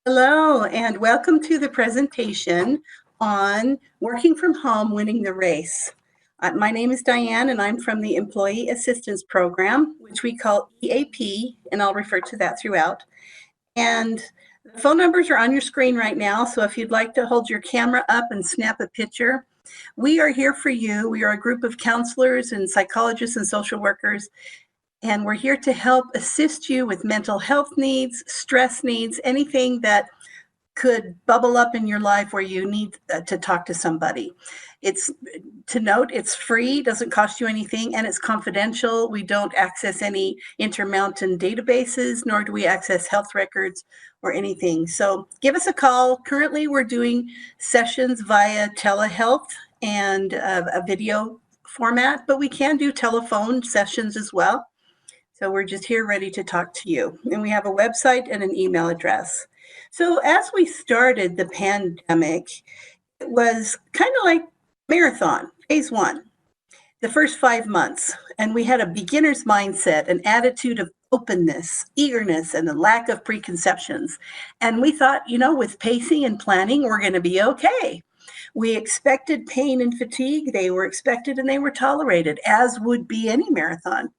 Hello, and welcome to the presentation on working from home, winning the race. My name is Diane, and I'm from the Employee Assistance Program, which we call EAP, and I'll refer to that throughout. And the phone numbers are on your screen right now, so if you'd like to hold your camera up and snap a picture, we are here for you. We are a group of counselors and psychologists and social workers, and we're here to help assist you with mental health needs, stress needs, anything that could bubble up in your life where you need to talk to somebody. It's to note, it's free, doesn't cost you anything, and it's confidential. We don't access any Intermountain databases, nor do we access health records or anything. So give us a call. Currently, we're doing sessions via telehealth and a video format, but we can do telephone sessions as well. So we're just here ready to talk to you. And we have a website and an email address. So as we started the pandemic, it was kind of like marathon, phase one, the first 5 months. And we had a beginner's mindset, an attitude of openness, eagerness, and a lack of preconceptions. And we thought, with pacing and planning, we're going to be okay. We expected pain and fatigue. They were expected and they were tolerated, as would be any marathon.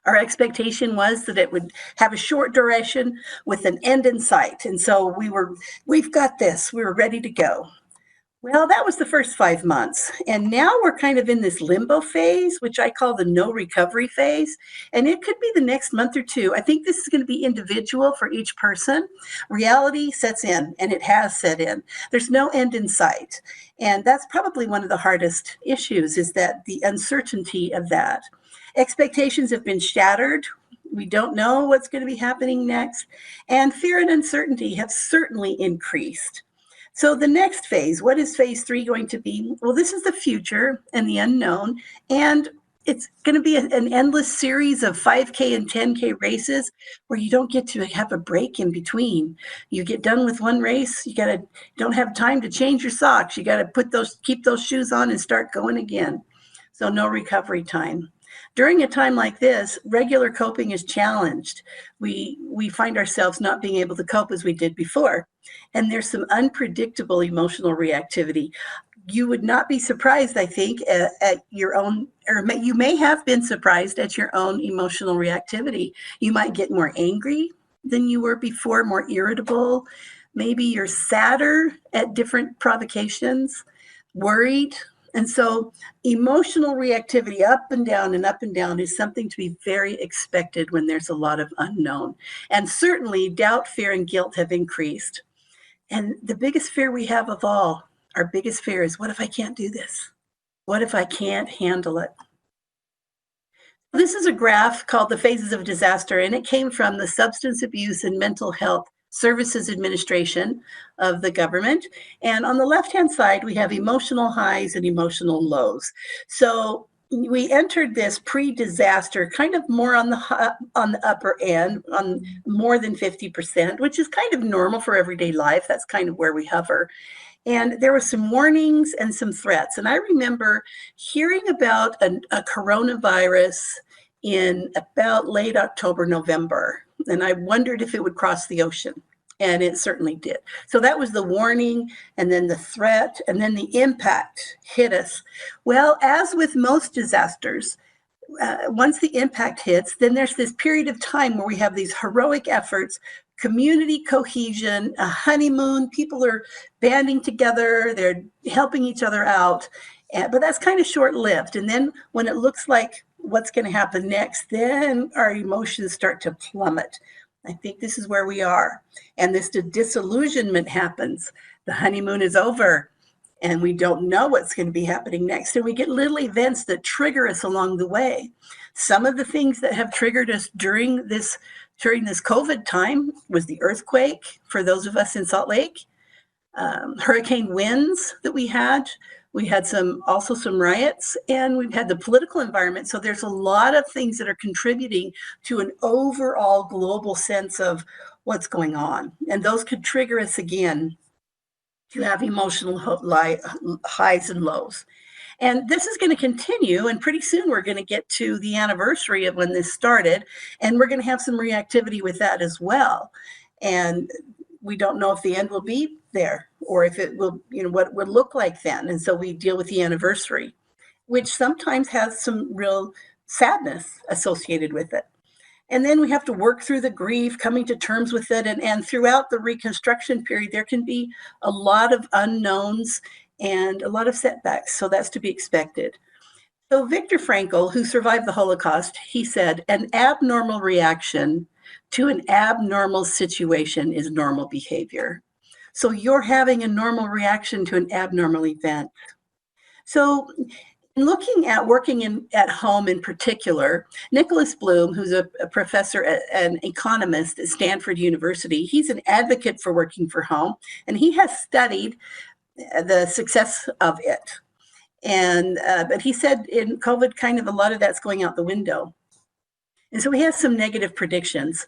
Our expectation was that it would have a short duration with an end in sight. And so we've got this, we were ready to go. Well, that was the first 5 months. And now we're kind of in this limbo phase, which I call the no recovery phase. And it could be the next month or two. I think this is going to be individual for each person. Reality sets in, and it has set in. There's no end in sight. And that's probably one of the hardest issues, is that the uncertainty of that. Expectations have been shattered. We don't know what's going to be happening next. And fear and uncertainty have certainly increased. So the next phase, what is phase 3 going to be? Well, this is the future and the unknown. And it's going to be an endless series of 5K and 10K races where you don't get to have a break in between. You get done with one race, you don't have time to change your socks. You got to keep those shoes on and start going again. So no recovery time. During a time like this, regular coping is challenged. We find ourselves not being able to cope as we did before. And there's some unpredictable emotional reactivity. You would not be surprised, I think, at your own, or you may have been surprised at your own emotional reactivity. You might get more angry than you were before, more irritable. Maybe you're sadder at different provocations, worried. And so emotional reactivity up and down is something to be very expected when there's a lot of unknown. And certainly doubt, fear, and guilt have increased. And the biggest fear we have of all, our biggest fear is, what if I can't do this? What if I can't handle it? This is a graph called the Phases of Disaster, and it came from the Substance Abuse and Mental Health Services Administration of the government. And on the left-hand side, we have emotional highs and emotional lows. So we entered this pre-disaster kind of more on the upper end, on more than 50%, which is kind of normal for everyday life. That's kind of where we hover. And there were some warnings and some threats. And I remember hearing about a coronavirus in about late October, November. And I wondered if it would cross the ocean. And it certainly did. So that was the warning, and then the threat, and then the impact hit us. Well, as with most disasters, once the impact hits, then there's this period of time where we have these heroic efforts, community cohesion, a honeymoon, people are banding together, they're helping each other out. But that's kind of short-lived. And then when it looks like what's going to happen next, then our emotions start to plummet. I think this is where we are. And this disillusionment happens. The honeymoon is over, and we don't know what's going to be happening next. And we get little events that trigger us along the way. Some of the things that have triggered us during this COVID time was the earthquake for those of us in Salt Lake, hurricane winds that we had. We had also some riots, and we've had the political environment. So there's a lot of things that are contributing to an overall global sense of what's going on. And those could trigger us again to have emotional highs and lows. And this is going to continue, and pretty soon we're going to get to the anniversary of when this started, and we're going to have some reactivity with that as well. And we don't know if the end will be there or if it will, what it would look like then. And so we deal with the anniversary, which sometimes has some real sadness associated with it. And then we have to work through the grief, coming to terms with it. And throughout the reconstruction period, there can be a lot of unknowns and a lot of setbacks. So that's to be expected. So Viktor Frankl, who survived the Holocaust, he said, an abnormal reaction to an abnormal situation is normal behavior. So you're having a normal reaction to an abnormal event. So looking at working at home in particular, Nicholas Bloom, who's a professor, an economist at Stanford University, he's an advocate for working from home, and he has studied the success of it. And but he said in COVID, kind of a lot of that's going out the window. And so he has some negative predictions.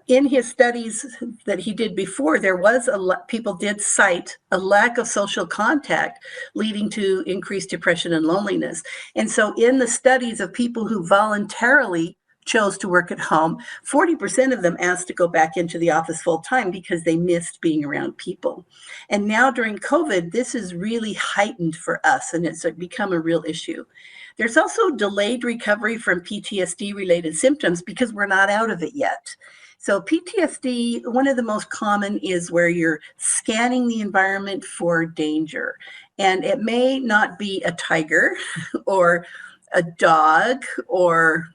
In his studies that he did before, there was people did cite a lack of social contact leading to increased depression and loneliness. And so in the studies of people who voluntarily chose to work at home, 40% of them asked to go back into the office full time because they missed being around people. And now during COVID, this is really heightened for us, and it's become a real issue. There's also delayed recovery from PTSD related symptoms because we're not out of it yet. So PTSD, one of the most common is where you're scanning the environment for danger. And it may not be a tiger or a dog or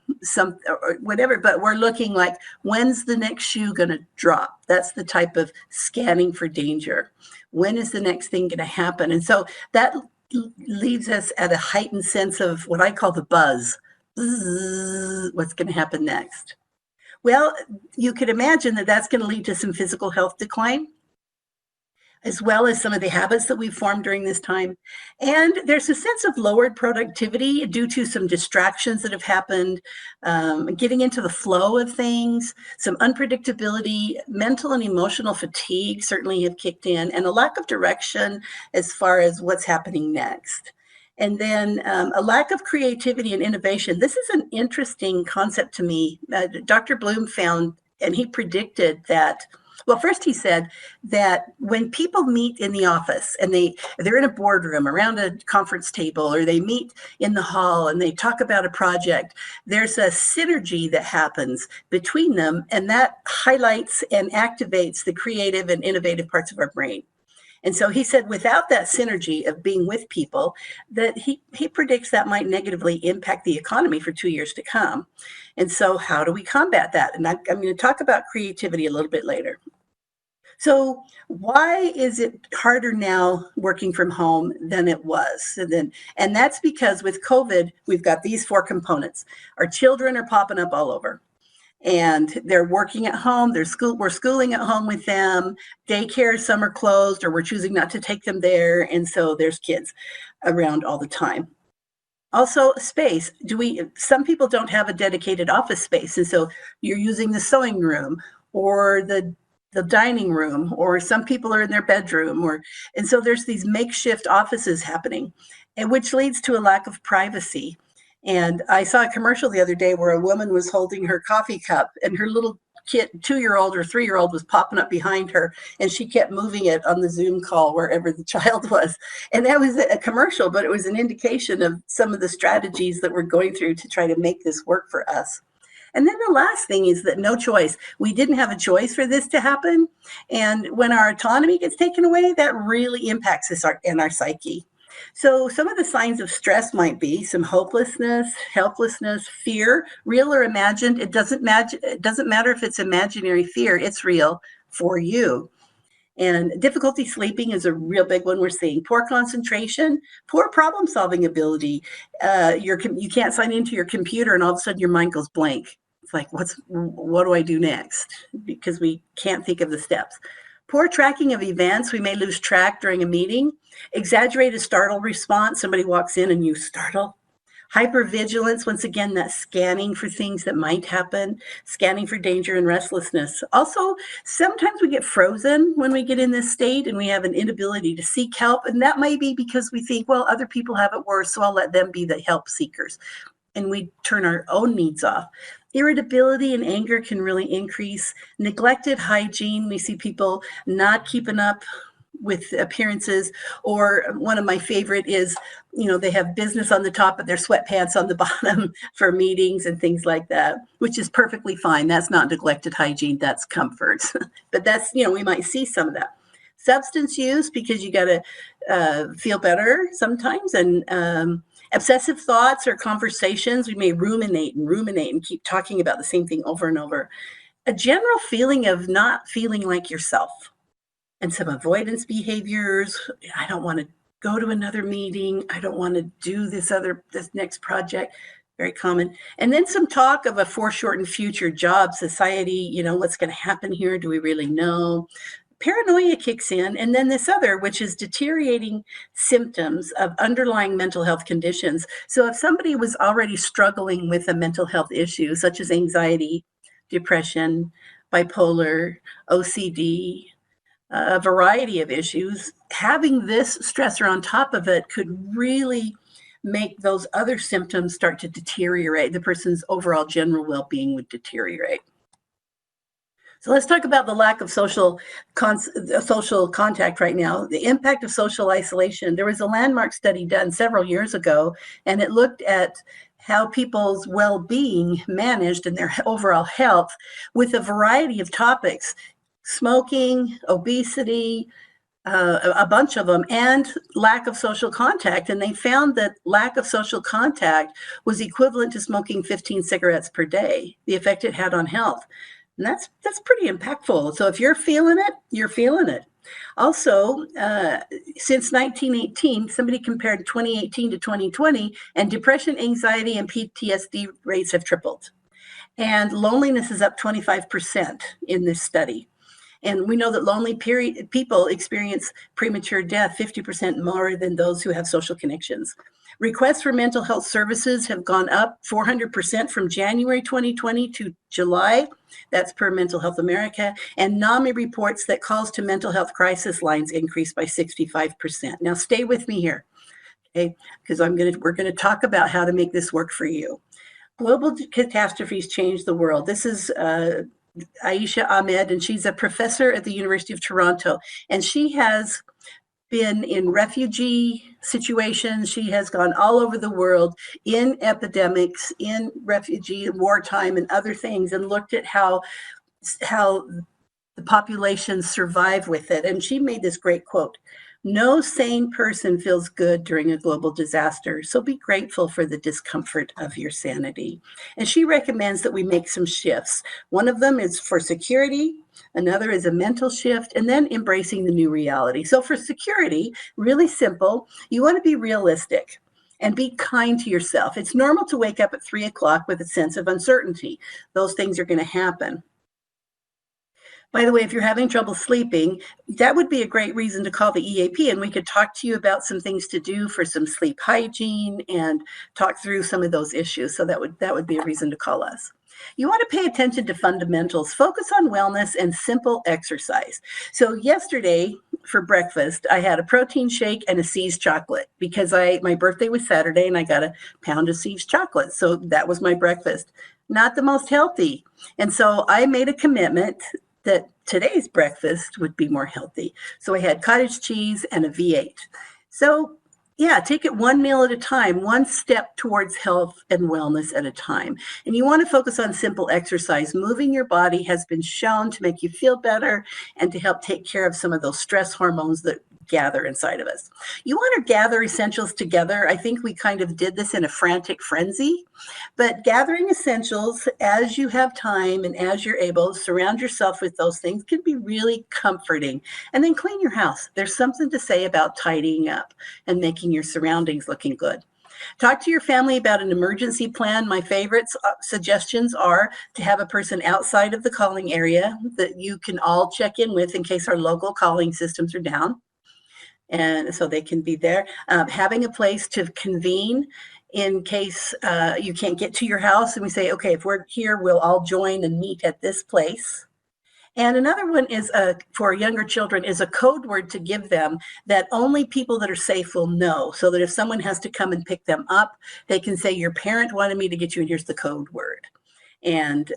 whatever, but we're looking like, when's the next shoe going to drop? That's the type of scanning for danger. When is the next thing going to happen? And so that leaves us at a heightened sense of what I call the buzz. What's going to happen next? Well, you could imagine that that's going to lead to some physical health decline, as well as some of the habits that we've formed during this time. And there's a sense of lowered productivity due to some distractions that have happened, getting into the flow of things, some unpredictability, mental and emotional fatigue certainly have kicked in, and a lack of direction as far as what's happening next. And then a lack of creativity and innovation. This is an interesting concept to me. Dr. Bloom found, and he predicted that, well, first he said that when people meet in the office and they're in a boardroom around a conference table, or they meet in the hall and they talk about a project, there's a synergy that happens between them, and that highlights and activates the creative and innovative parts of our brain. And so he said without that synergy of being with people, that he predicts that might negatively impact the economy for 2 years to come. And so how do we combat that? And I'm going to talk about creativity a little bit later. So why is it harder now working from home than it was? And that's because with COVID, we've got these four components. Our children are popping up all over. And they're working at home, we're schooling at home with them, daycare, some are closed, or we're choosing not to take them there. And so there's kids around all the time. Also, space. Some people don't have a dedicated office space. And so you're using the sewing room or the dining room, or some people are in their bedroom, and so there's these makeshift offices happening, and which leads to a lack of privacy. And I saw a commercial the other day where a woman was holding her coffee cup, and her little kid, 2-year-old or 3-year-old, was popping up behind her, and she kept moving it on the Zoom call wherever the child was. And that was a commercial, but it was an indication of some of the strategies that we're going through to try to make this work for us. And then the last thing is that no choice. We didn't have a choice for this to happen. And when our autonomy gets taken away, that really impacts us in our psyche. So some of the signs of stress might be some hopelessness, helplessness, fear, real or imagined. It doesn't matter if it's imaginary fear, it's real for you. And difficulty sleeping is a real big one we're seeing. Poor concentration, poor problem-solving ability. You can't sign into your computer and all of a sudden your mind goes blank. It's like, what do I do next? Because we can't think of the steps. Poor tracking of events. We may lose track during a meeting. Exaggerated startle response. Somebody walks in and you startle. Hypervigilance, once again, that scanning for things that might happen, scanning for danger and restlessness. Also, sometimes we get frozen when we get in this state and we have an inability to seek help. And that may be because we think, well, other people have it worse, so I'll let them be the help seekers. And we turn our own needs off. Irritability and anger can really increase. Neglected hygiene, we see people not keeping up with appearances, or one of my favorite is, they have business on the top of their sweatpants on the bottom for meetings and things like that, which is perfectly fine. That's not neglected hygiene, that's comfort. But that's, we might see some of that. Substance use, because you got to feel better sometimes, and obsessive thoughts or conversations. We may ruminate and keep talking about the same thing over and over. A general feeling of not feeling like yourself, and some avoidance behaviors. I don't want to go to another meeting. I don't want to do this next project. Very common. And then some talk of a foreshortened future, job, society, what's going to happen here? Do we really know? Paranoia kicks in, and then this other, which is deteriorating symptoms of underlying mental health conditions. So if somebody was already struggling with a mental health issue, such as anxiety, depression, bipolar, OCD, a variety of issues, having this stressor on top of it could really make those other symptoms start to deteriorate. The person's overall general well-being would deteriorate. So let's talk about the lack of social contact right now, the impact of social isolation. There was a landmark study done several years ago, and it looked at how people's well-being managed and their overall health with a variety of topics: smoking, obesity, a bunch of them, and lack of social contact. And they found that lack of social contact was equivalent to smoking 15 cigarettes per day, the effect it had on health. And that's pretty impactful. So if you're feeling it, you're feeling it. Also, since 1918, somebody compared 2018 to 2020, and depression, anxiety, and PTSD rates have tripled. And loneliness is up 25% in this study. And we know that lonely people experience premature death 50% more than those who have social connections. Requests for mental health services have gone up 400% from January 2020 to July. That's per Mental Health America. And NAMI reports that calls to mental health crisis lines increased by 65%. Now stay with me here, okay? Because we're going to talk about how to make this work for you. Global catastrophes change the world. This is Aisha Ahmed, and she's a professor at the University of Toronto. And she has been in refugee situations. She has gone all over the world in epidemics, in refugee and wartime and other things, and looked at how the populations survive with it. And she made this great quote: "No sane person feels good during a global disaster, so be grateful for the discomfort of your sanity." And she recommends that we make some shifts. One of them is for security, another is a mental shift, and then embracing the new reality. So for security, really simple, you want to be realistic and be kind to yourself. It's normal to wake up at 3 o'clock with a sense of uncertainty. Those things are going to happen. By the way, if you're having trouble sleeping, that would be a great reason to call the EAP, and we could talk to you about some things to do for some sleep hygiene and talk through some of those issues. So that would be a reason to call us. You want to pay attention to fundamentals, focus on wellness and simple exercise. So yesterday for breakfast, I had a protein shake and a See's chocolate because my birthday was Saturday and I got a pound of See's chocolate. So that was my breakfast. Not the most healthy. And so I made a commitment that today's breakfast would be more healthy. So I had cottage cheese and a V8. So yeah, take it one meal at a time, one step towards health and wellness at a time. And you want to focus on simple exercise. Moving your body has been shown to make you feel better and to help take care of some of those stress hormones that gather inside of us. You want to gather essentials together. I think we kind of did this in a frantic frenzy, but gathering essentials as you have time and as you're able, surround yourself with those things can be really comforting. And then clean your house. There's something to say about tidying up and making your surroundings looking good. Talk to your family about an emergency plan. My favorite suggestions are to have a person outside of the calling area that you can all check in with in case our local calling systems are down. And so they can be there. Having a place to convene in case you can't get to your house, and we say, okay, if we're here, we'll all join and meet at this place. And another one is for younger children is a code word to give them that only people that are safe will know, so that if someone has to come and pick them up, they can say, your parent wanted me to get you, and here's the code word. And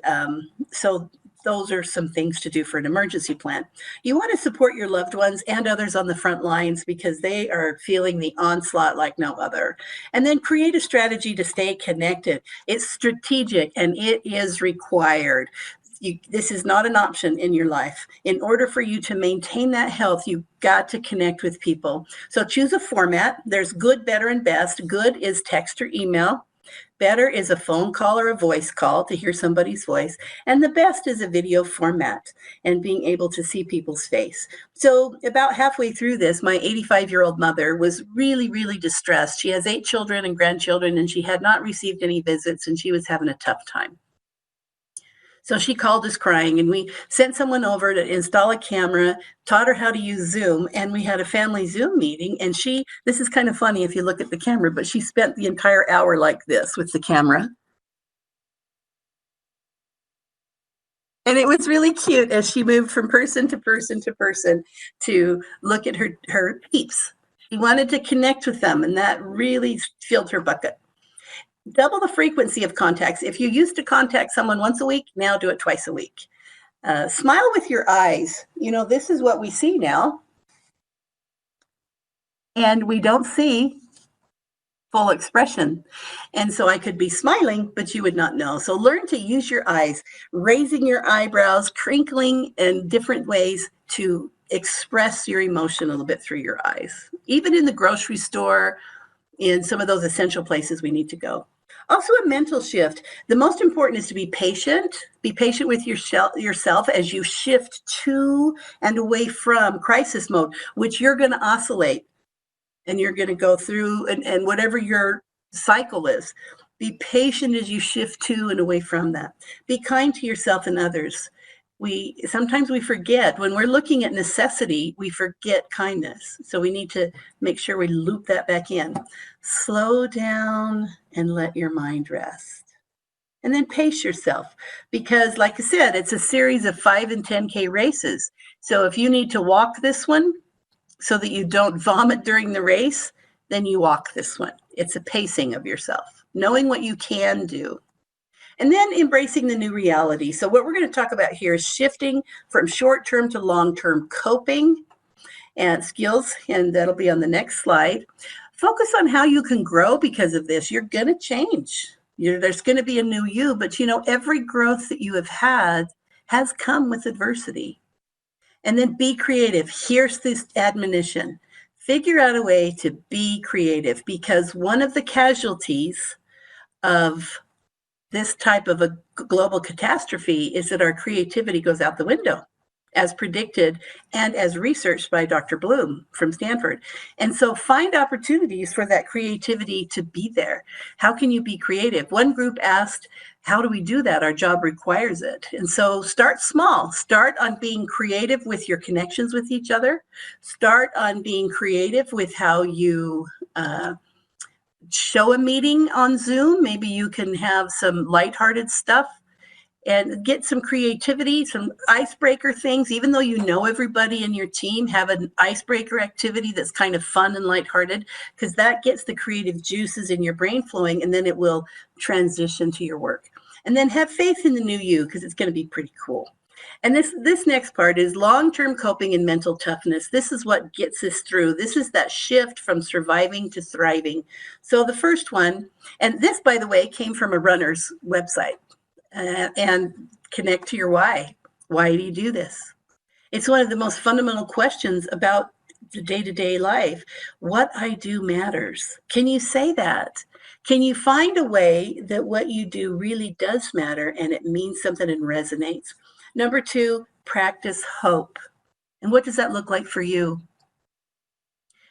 so those are some things to do for an emergency plan. You want to support your loved ones and others on the front lines because they are feeling the onslaught like no other. And then create a strategy to stay connected. It's strategic and it is required. This is not an option in your life. In order for you to maintain that health, you've got to connect with people. So choose a format. There's good, better, and best. Good is text or email. Better is a phone call or a voice call to hear somebody's voice. And the best is a video format and being able to see people's face. So about halfway through this, my 85-year-old mother was really, really distressed. She has 8 children and grandchildren, and she had not received any visits, and she was having a tough time. So she called us crying, and we sent someone over to install a camera, taught her how to use Zoom, and we had a family Zoom meeting. And this is kind of funny if you look at the camera, but she spent the entire hour like this with the camera. And it was really cute as she moved from person to person to person to look at her peeps. She wanted to connect with them, and that really filled her bucket. Double the frequency of contacts. If you used to contact someone once a week, now do it twice a week. Smile with your eyes. This is what we see now. And we don't see full expression. And so I could be smiling, but you would not know. So learn to use your eyes, raising your eyebrows, crinkling in different ways to express your emotion a little bit through your eyes. Even in the grocery store, in some of those essential places we need to go. Also a mental shift. The most important is to be patient. Be patient with yourself as you shift to and away from crisis mode, which you're going to oscillate and you're going to go through and whatever your cycle is. Be patient as you shift to and away from that. Be kind to yourself and others. Sometimes we forget when we're looking at necessity, we forget kindness. So we need to make sure we loop that back in. Slow down and let your mind rest. And then pace yourself because like I said, it's a series of 5 and 10K races. So if you need to walk this one so that you don't vomit during the race, then you walk this one. It's a pacing of yourself, knowing what you can do. And then embracing the new reality. So what we're going to talk about here is shifting from short-term to long-term coping and skills, and that'll be on the next slide. Focus on how you can grow because of this. You're going to change. There's going to be a new you, but every growth that you have had has come with adversity. And then be creative. Here's this admonition. Figure out a way to be creative because one of the casualties of this type of a global catastrophe is that our creativity goes out the window, as predicted and as researched by Dr. Bloom from Stanford. And so find opportunities for that creativity to be there. How can you be creative? One group asked, how do we do that? Our job requires it. And so start small. Start on being creative with your connections with each other. Start on being creative with how you show a meeting on Zoom. Maybe you can have some lighthearted stuff and get some creativity, some icebreaker things. Even though you know everybody in your team, have an icebreaker activity that's kind of fun and lighthearted because that gets the creative juices in your brain flowing and then it will transition to your work. And then have faith in the new you because it's going to be pretty cool. And this next part is long-term coping and mental toughness. This is what gets us through. This is that shift from surviving to thriving. So the first one, and this, by the way, came from a runner's website, and connect to your why. Why do you do this? It's one of the most fundamental questions about the day-to-day life. What I do matters. Can you say that? Can you find a way that what you do really does matter and it means something and resonates? Number 2, practice hope. And what does that look like for you?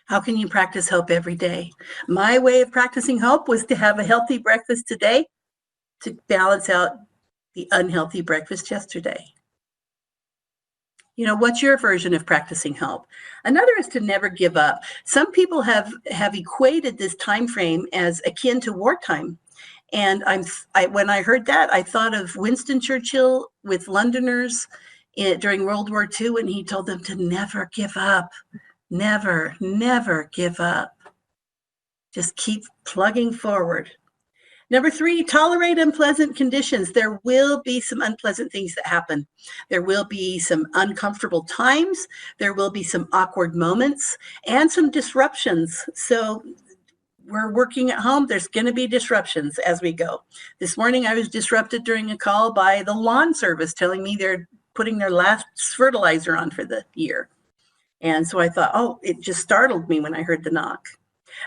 How can you practice hope every day? My way of practicing hope was to have a healthy breakfast today to balance out the unhealthy breakfast yesterday. What's your version of practicing hope? Another is to never give up. Some people have equated this time frame as akin to wartime. And when I heard that, I thought of Winston Churchill with Londoners during World War II, when he told them to never give up. Never, never give up. Just keep plugging forward. Number 3, tolerate unpleasant conditions. There will be some unpleasant things that happen. There will be some uncomfortable times. There will be some awkward moments and some disruptions. So we're working at home. There's going to be disruptions as we go. This morning, I was disrupted during a call by the lawn service telling me they're putting their last fertilizer on for the year. And so I thought, oh, it just startled me when I heard the knock.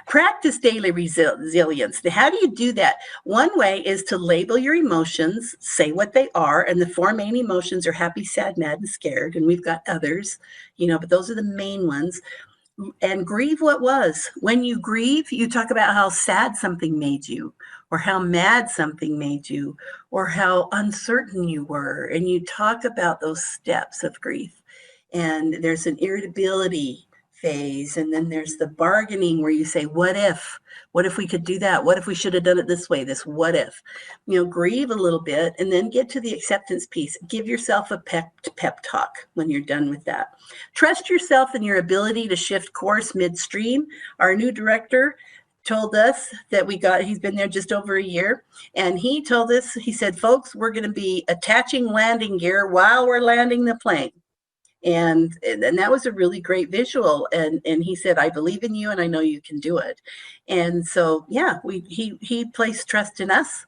Practice daily resilience. Now, how do you do that? One way is to label your emotions, say what they are, and the 4 main emotions are happy, sad, mad, and scared. And we've got others, but those are the main ones. And grieve what was. When you grieve, you talk about how sad something made you, or how mad something made you, or how uncertain you were. And you talk about those steps of grief. And there's an irritability phase, and then there's the bargaining where you say, what if we could do that? What if we should have done it this way? This what if, grieve a little bit, and then get to the acceptance piece. Give yourself a pep talk when you're done with that. Trust yourself and your ability to shift course midstream. Our new director told us that he's been there just over a year, and he told us, he said, folks, we're going to be attaching landing gear while we're landing the plane. And that was a really great visual. And he said, I believe in you and I know you can do it. And so, yeah, he placed trust in us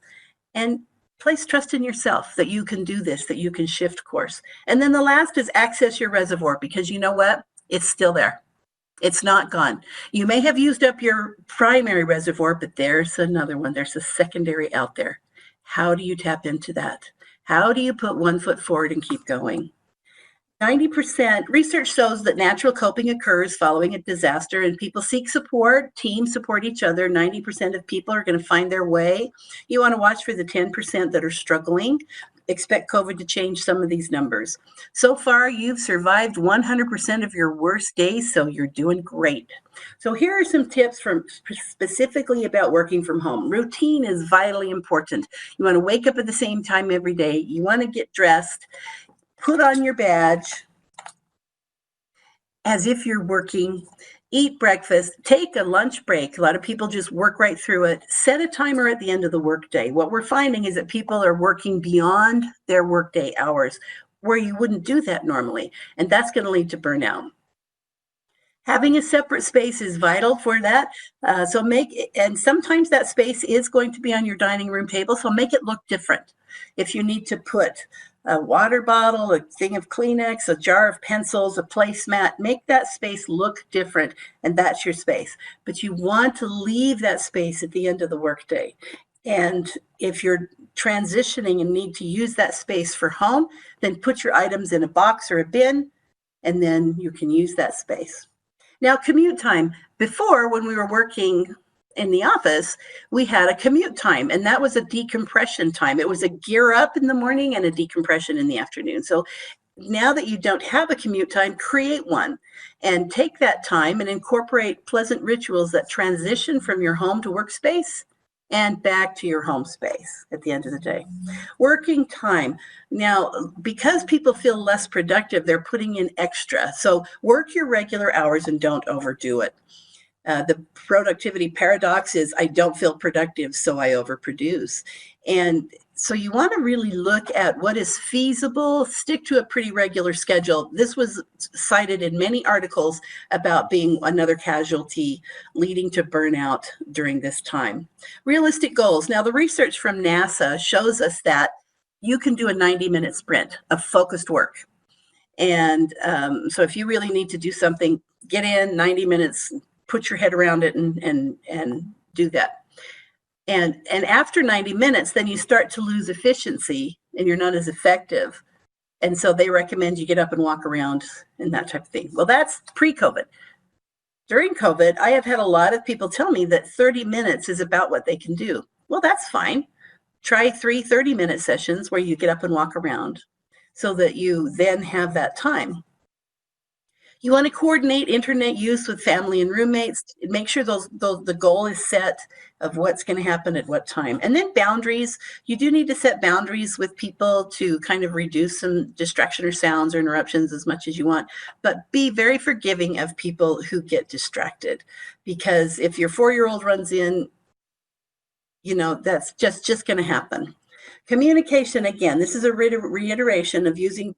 and place trust in yourself that you can do this, that you can shift course. And then the last is access your reservoir, because you know what? It's still there. It's not gone. You may have used up your primary reservoir, but there's another one. There's a secondary out there. How do you tap into that? How do you put 1 foot forward and keep going? 90% research shows that natural coping occurs following a disaster, and people seek support, teams support each other. 90% of people are going to find their way. You want to watch for the 10% that are struggling. Expect COVID to change some of these numbers. So far, you've survived 100% of your worst days, so you're doing great. So here are some tips specifically about working from home. Routine is vitally important. You want to wake up at the same time every day. You want to get dressed. Put on your badge as if you're working, eat breakfast, take a lunch break. A lot of people just work right through it. Set a timer at the end of the workday. What we're finding is that people are working beyond their workday hours where you wouldn't do that normally, and that's going to lead to burnout. Having a separate space is vital for that. And sometimes that space is going to be on your dining room table, so make it look different. If you need to put a water bottle, a thing of Kleenex, a jar of pencils, a placemat, make that space look different, and that's your space. But you want to leave that space at the end of the workday. And if you're transitioning and need to use that space for home, then put your items in a box or a bin, and then you can use that space. Now, commute time. Before, when we were working in the office, we had a commute time, and that was a decompression time. It was a gear up in the morning and a decompression in the afternoon. So now that you don't have a commute time, create one and take that time and incorporate pleasant rituals that transition from your home to workspace and back to your home space at the end of the day. Working time. Now, because people feel less productive, they're putting in extra. So work your regular hours and don't overdo it. The productivity paradox is I don't feel productive, so I overproduce. And so you want to really look at what is feasible, stick to a pretty regular schedule. This was cited in many articles about being another casualty leading to burnout during this time. Realistic goals. Now, the research from NASA shows us that you can do a 90-minute sprint of focused work. And so if you really need to do something, get in 90 minutes, put your head around it and do that. And after 90 minutes, then you start to lose efficiency and you're not as effective. And so they recommend you get up and walk around and that type of thing. Well, that's pre-COVID. During COVID, I have had a lot of people tell me that 30 minutes is about what they can do. Well, that's fine. Try 3 30-minute sessions where you get up and walk around so that you then have that time. You want to coordinate internet use with family and roommates. Make sure the goal is set of what's going to happen at what time. And then boundaries. You do need to set boundaries with people to kind of reduce some distraction or sounds or interruptions as much as you want. But be very forgiving of people who get distracted. Because if your 4-year-old runs in, that's just going to happen. Communication, again, this is a reiteration of using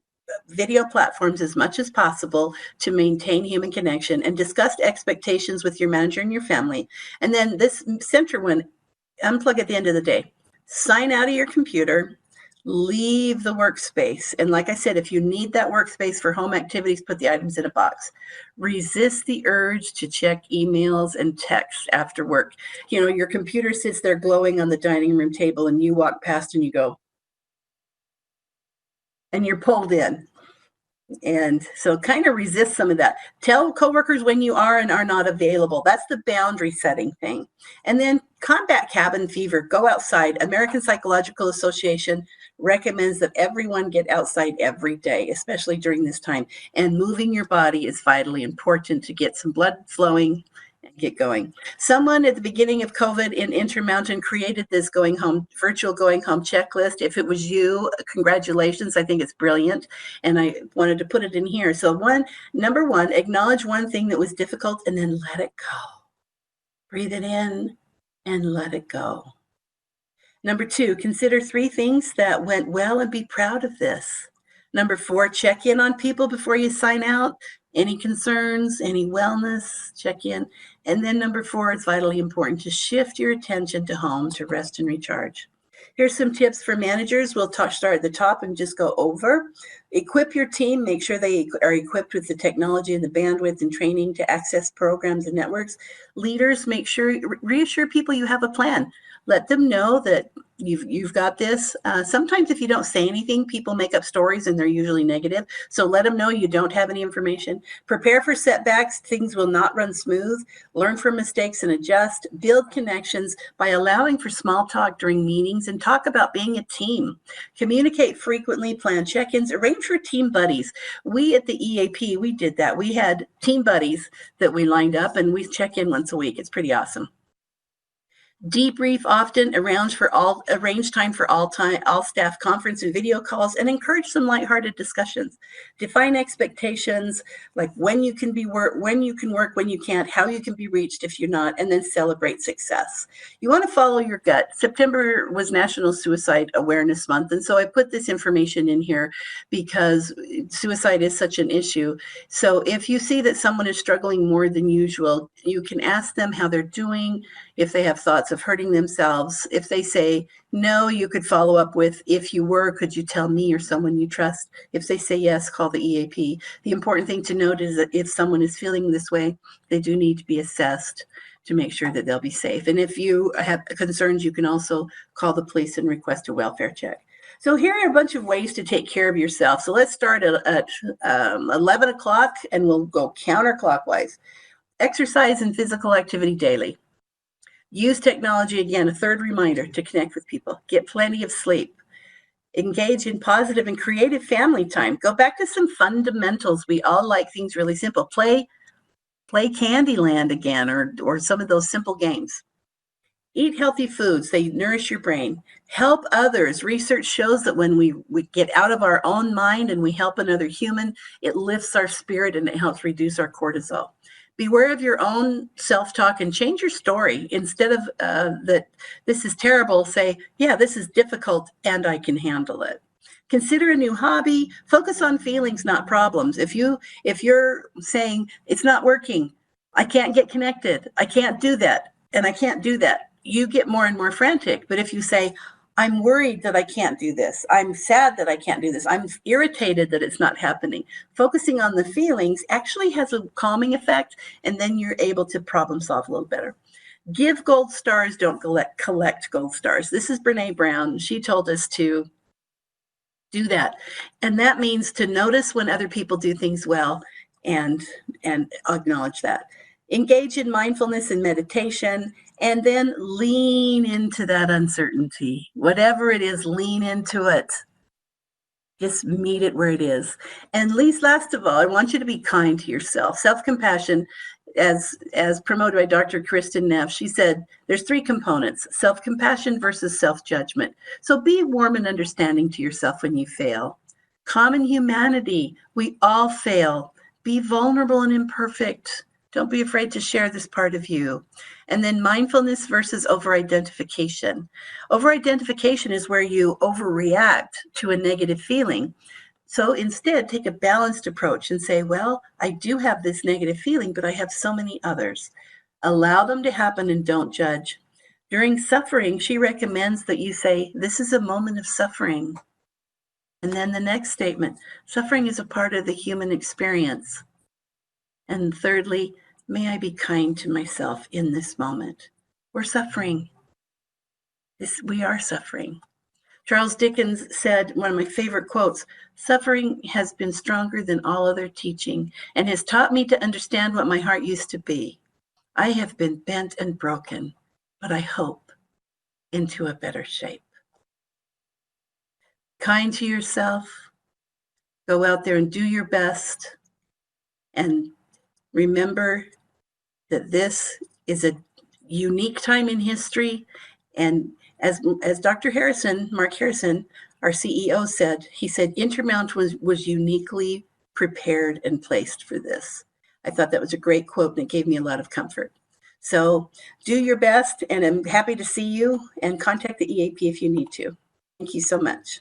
video platforms as much as possible to maintain human connection, and discuss expectations with your manager and your family. And then this center one, unplug at the end of the day. Sign out of your computer, leave the workspace. And like I said, if you need that workspace for home activities, put the items in a box. Resist the urge to check emails and texts after work. Your computer sits there glowing on the dining room table, and you walk past and you go, and you're pulled in. And so kind of resist some of that. Tell coworkers when you are and are not available. That's the boundary setting thing. And then combat cabin fever. Go outside. American Psychological Association recommends that everyone get outside every day, especially during this time. And moving your body is vitally important to get some blood flowing and get going. Someone at the beginning of COVID in Intermountain created this virtual going home checklist. If it was you, congratulations. I think it's brilliant. And I wanted to put it in here. So number one, acknowledge one thing that was difficult and then let it go. Breathe it in and let it go. Number two, consider 3 things that went well and be proud of this. Number 4, check in on people before you sign out. Any concerns, any wellness, check in. And then number 4, it's vitally important to shift your attention to home to rest and recharge. Here's some tips for managers. We'll start at the top and just go over. Equip your team. Make sure they are equipped with the technology and the bandwidth and training to access programs and networks. Leaders, reassure people you have a plan. Let them know that you've got this. Sometimes if you don't say anything, people make up stories and they're usually negative. So let them know you don't have any information. Prepare for setbacks. Things will not run smooth. Learn from mistakes and adjust. Build connections by allowing for small talk during meetings, and talk about being a team. Communicate frequently, plan check-ins, arrange for team buddies. We at the EAP, we did that. We had team buddies that we lined up and we check in once a week. It's pretty awesome. Debrief often, arrange time for all staff conference and video calls, and encourage some lighthearted discussions. Define expectations, like when you can work, when you can't, how you can be reached if you're not, and then celebrate success. You want to follow your gut. September was National Suicide Awareness Month, and so I put this information in here because suicide is such an issue. So if you see that someone is struggling more than usual, you can ask them how they're doing, if they have thoughts of hurting themselves. If they say no, you could follow up with, if you were, could you tell me or someone you trust? If they say yes, call the EAP. The important thing to note is that if someone is feeling this way, they do need to be assessed to make sure that they'll be safe. And if you have concerns, you can also call the police and request a welfare check. So here are a bunch of ways to take care of yourself. So let's start at 11 o'clock and we'll go counterclockwise. Exercise and physical activity daily. Use technology, again, a third reminder to connect with people. Get plenty of sleep. Engage in positive and creative family time. Go back to some fundamentals. We all like things really simple. Play Candyland again, or some of those simple games. Eat healthy foods. They nourish your brain. Help others. Research shows that when we get out of our own mind and we help another human, it lifts our spirit and it helps reduce our cortisol. Beware of your own self-talk and change your story. Instead of that this is terrible, say, yeah, this is difficult and I can handle it. Consider a new hobby. Focus on feelings, not problems. If you're saying it's not working, I can't get connected, I can't do that, and I can't do that, you get more and more frantic. But if you say, I'm worried that I can't do this, I'm sad that I can't do this, I'm irritated that it's not happening, focusing on the feelings actually has a calming effect, and then you're able to problem solve a little better. Give gold stars, don't collect gold stars. This is Brene Brown. She told us to do that. And that means to notice when other people do things well and acknowledge that. Engage in mindfulness and meditation, and then lean into that uncertainty. Whatever it is, lean into it. Just meet it where it is. And last of all, I want you to be kind to yourself. Self-compassion, as promoted by Dr. Kristen Neff, she said there's 3 components: self-compassion versus self-judgment. So be warm and understanding to yourself when you fail. Common humanity, we all fail. Be vulnerable and imperfect. Don't be afraid to share this part of you. And then mindfulness versus over-identification. Over-identification is where you overreact to a negative feeling. So instead, take a balanced approach and say, well, I do have this negative feeling, but I have so many others. Allow them to happen and don't judge. During suffering, she recommends that you say, this is a moment of suffering. And then the next statement, suffering is a part of the human experience. And thirdly, may I be kind to myself in this moment. We're suffering. We are suffering. Charles Dickens said, one of my favorite quotes, suffering has been stronger than all other teaching and has taught me to understand what my heart used to be. I have been bent and broken, but I hope into a better shape. Kind to yourself, go out there and do your best, and remember that this is a unique time in history. And as Dr. Harrison, Mark Harrison, our CEO said, he said Intermount was uniquely prepared and placed for this. I thought that was a great quote, and it gave me a lot of comfort. So do your best, and I'm happy to see you, and contact the EAP if you need to. Thank you so much.